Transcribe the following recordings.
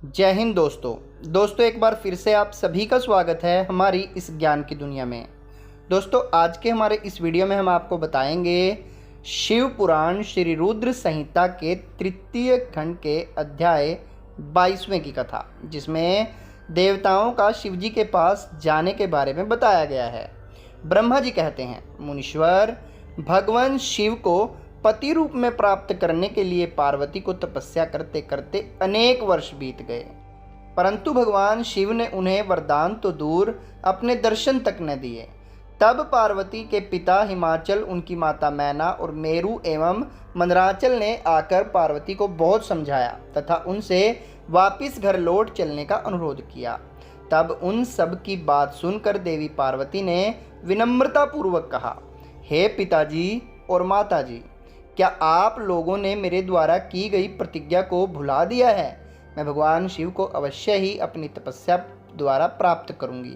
जय हिंद दोस्तों एक बार फिर से आप सभी का स्वागत है हमारी इस ज्ञान की दुनिया में। दोस्तों आज के हमारे इस वीडियो में हम आपको बताएंगे शिव पुराण श्री रुद्र संहिता के तृतीय खंड के अध्याय 22वें की कथा, जिसमें देवताओं का शिव जी के पास जाने के बारे में बताया गया है। ब्रह्मा जी कहते हैं, मुनीश्वर, भगवान शिव को पति रूप में प्राप्त करने के लिए पार्वती को तपस्या करते करते अनेक वर्ष बीत गए, परंतु भगवान शिव ने उन्हें वरदान तो दूर अपने दर्शन तक न दिए। तब पार्वती के पिता हिमाचल, उनकी माता मैना और मेरु एवं मंदराचल ने आकर पार्वती को बहुत समझाया तथा उनसे वापिस घर लौट चलने का अनुरोध किया। तब उन सब की बात सुनकर देवी पार्वती ने विनम्रता पूर्वक कहा, हे पिताजी और माताजी, क्या आप लोगों ने मेरे द्वारा की गई प्रतिज्ञा को भुला दिया है? मैं भगवान शिव को अवश्य ही अपनी तपस्या द्वारा प्राप्त करूंगी।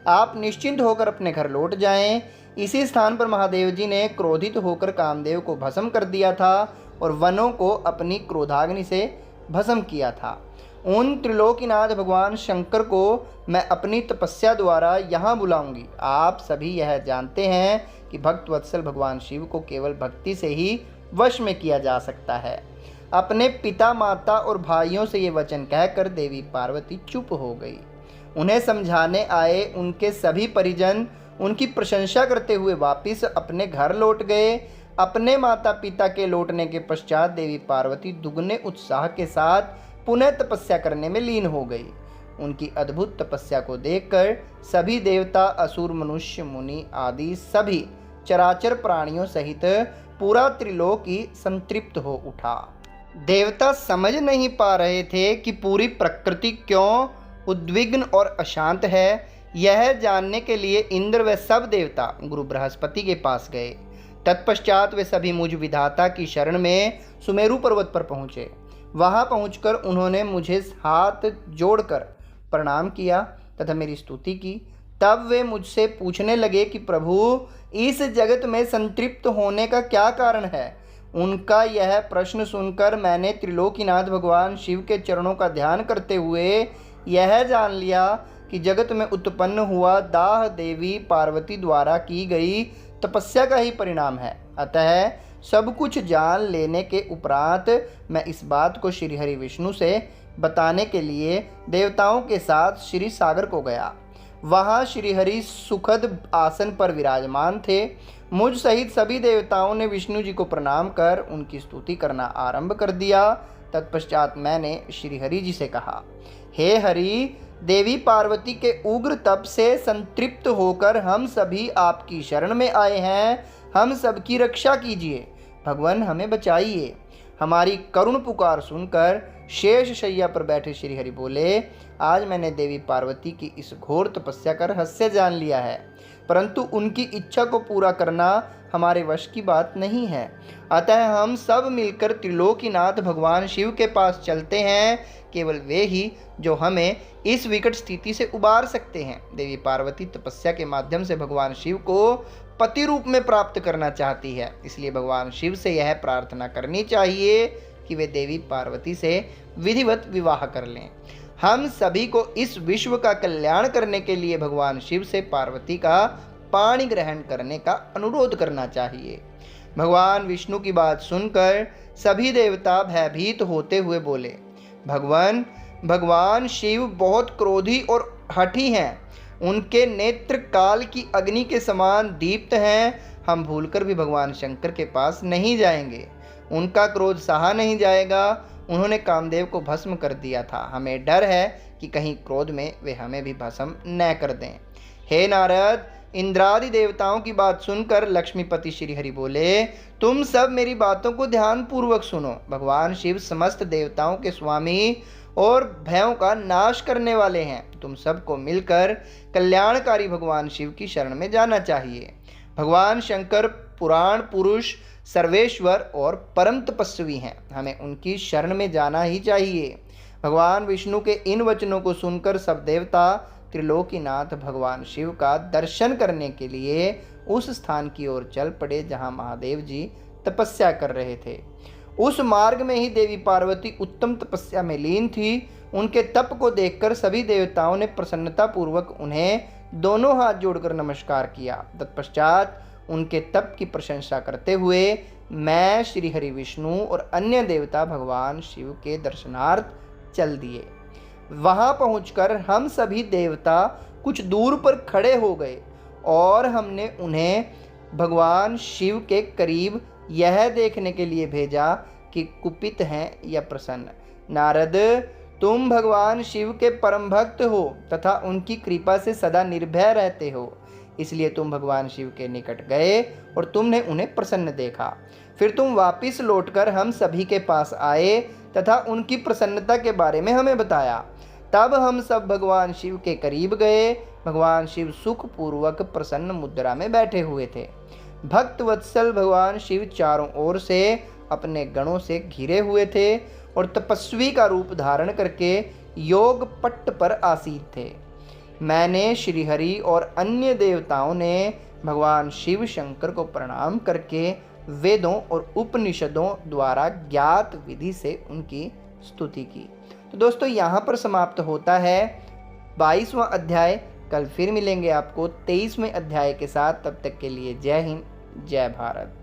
आप निश्चिंत होकर अपने घर लौट जाएं। इसी स्थान पर महादेव जी ने क्रोधित होकर कामदेव को भस्म कर दिया था और वनों को अपनी क्रोधाग्नि से भस्म किया था। उन त्रिलोकीनाथ भगवान शंकर को मैं अपनी तपस्या द्वारा यहाँ बुलाऊंगी। आप सभी यह जानते हैं कि भक्त वत्सल भगवान शिव को केवल भक्ति से ही वश में किया जा सकता है। अपने पिता, माता और भाइयों से ये वचन कहकर देवी पार्वती चुप हो गई। उन्हें समझाने आए उनके सभी परिजन उनकी प्रशंसा करते हुए वापिस अपने घर लौट गए। अपने माता पिता के लौटने के पश्चात देवी पार्वती दुगने उत्साह के साथ पुनः तपस्या करने में लीन हो गई। उनकी अद्भुत तपस्या को देखकर सभी देवता, असुर, मनुष्य, मुनि आदि सभी चराचर प्राणियों सहित पूरा त्रिलोकी संतृप्त हो उठा। देवता समझ नहीं पा रहे थे कि पूरी प्रकृति क्यों उद्विग्न और अशांत है। यह जानने के लिए इंद्र व सब देवता गुरु बृहस्पति के पास गए। तत्पश्चात वे सभी मुझ विधाता की शरण में सुमेरु पर्वत पर पहुँचे। वहाँ पहुँचकर उन्होंने मुझे हाथ जोड़कर प्रणाम किया तथा मेरी स्तुति की। तब वे मुझसे पूछने लगे कि प्रभु, इस जगत में संतृप्त होने का क्या कारण है? उनका यह प्रश्न सुनकर मैंने त्रिलोकीनाथ भगवान शिव के चरणों का ध्यान करते हुए यह जान लिया कि जगत में उत्पन्न हुआ दाह देवी पार्वती द्वारा की गई तपस्या का ही परिणाम है। अतः सब कुछ जान लेने के उपरांत मैं इस बात को श्री हरि विष्णु से बताने के लिए देवताओं के साथ श्री सागर को गया। वहाँ श्री हरि सुखद आसन पर विराजमान थे। मुझ सहित सभी देवताओं ने विष्णु जी को प्रणाम कर उनकी स्तुति करना आरंभ कर दिया। तत्पश्चात मैंने श्री हरि जी से कहा, हे हरि, देवी पार्वती के उग्र तप से संतृप्त होकर हम सभी आपकी शरण में आए हैं। हम सबकी रक्षा कीजिए। भगवान, हमें बचाइए। हमारी करुण पुकार सुनकर शेष शैया पर बैठे श्री हरि बोले, आज मैंने देवी पार्वती की इस घोर तपस्या का रहस्य जान लिया है, परंतु उनकी इच्छा को पूरा करना हमारे वश की बात नहीं है। अतः हम सब मिलकर त्रिलोकीनाथ भगवान शिव के पास चलते हैं। केवल वे ही जो हमें इस विकट स्थिति से उबार सकते हैं। देवी पार्वती तपस्या के माध्यम से भगवान शिव को पति रूप में प्राप्त करना चाहती है, इसलिए भगवान शिव से यह प्रार्थना करनी चाहिए कि वे देवी पार्वती से विधिवत विवाह कर लें। हम सभी को इस विश्व का कल्याण करने के लिए भगवान शिव से पार्वती का पाणी ग्रहण करने का अनुरोध करना चाहिए। भगवान विष्णु की बात सुनकर सभी देवता भयभीत होते हुए बोले, भगवान शिव बहुत क्रोधी और हठी हैं। उनके नेत्र काल की अग्नि के समान दीप्त हैं। हम भूलकर भी भगवान शंकर के पास नहीं जाएंगे। उनका क्रोध सहा नहीं जाएगा। उन्होंने कामदेव को भस्म कर दिया था। हमें डर है कि कहीं क्रोध में वे हमें भी भस्म न कर दें। हे नारद, इंद्रादि देवताओं की बात सुनकर लक्ष्मीपति श्री हरि बोले, तुम सब मेरी बातों को ध्यान पूर्वक सुनो। भगवान शिव समस्त देवताओं के स्वामी और भयों का नाश करने वाले हैं। तुम सबको मिलकर कल्याणकारी भगवान शिव की शरण में जाना चाहिए। भगवान शंकर पुराण पुरुष, सर्वेश्वर और परम तपस्वी हैं। हमें उनकी शरण में जाना ही चाहिए। भगवान विष्णु के इन वचनों को सुनकर सब देवता त्रिलोकीनाथ भगवान शिव का दर्शन करने के लिए उस स्थान की ओर चल पड़े जहां महादेव जी तपस्या कर रहे थे। उस मार्ग में ही देवी पार्वती उत्तम तपस्या में लीन थी। उनके तप को देखकर सभी देवताओं ने प्रसन्नतापूर्वक उन्हें दोनों हाथ जोड़कर नमस्कार किया। तत्पश्चात उनके तप की प्रशंसा करते हुए मैं श्री हरि विष्णु और अन्य देवता भगवान शिव के दर्शनार्थ चल दिए। वहां पहुंचकर हम सभी देवता कुछ दूर पर खड़े हो गए और हमने उन्हें भगवान शिव के करीब यह देखने के लिए भेजा कि कुपित हैं या प्रसन्न। नारद, तुम भगवान शिव के परम भक्त हो तथा उनकी कृपा से सदा निर्भय रहते हो, इसलिए तुम भगवान शिव के निकट गए और तुमने उन्हें प्रसन्न देखा। फिर तुम वापिस लौटकर हम सभी के पास आए तथा उनकी प्रसन्नता के बारे में हमें बताया। तब हम सब भगवान शिव के करीब गए। भगवान शिव सुखपूर्वक प्रसन्न मुद्रा में बैठे हुए थे। भक्त वत्सल भगवान शिव चारों ओर से अपने गणों से घिरे हुए थे और तपस्वी का रूप धारण करके योग पट्ट पर आसीन थे। मैंने श्रीहरि और अन्य देवताओं ने भगवान शिव शंकर को प्रणाम करके वेदों और उपनिषदों द्वारा ज्ञात विधि से उनकी स्तुति की। तो दोस्तों यहाँ पर समाप्त होता है 22वां अध्याय। कल फिर मिलेंगे आपको 23वें अध्याय के साथ। तब तक के लिए जय हिंद, जय भारत।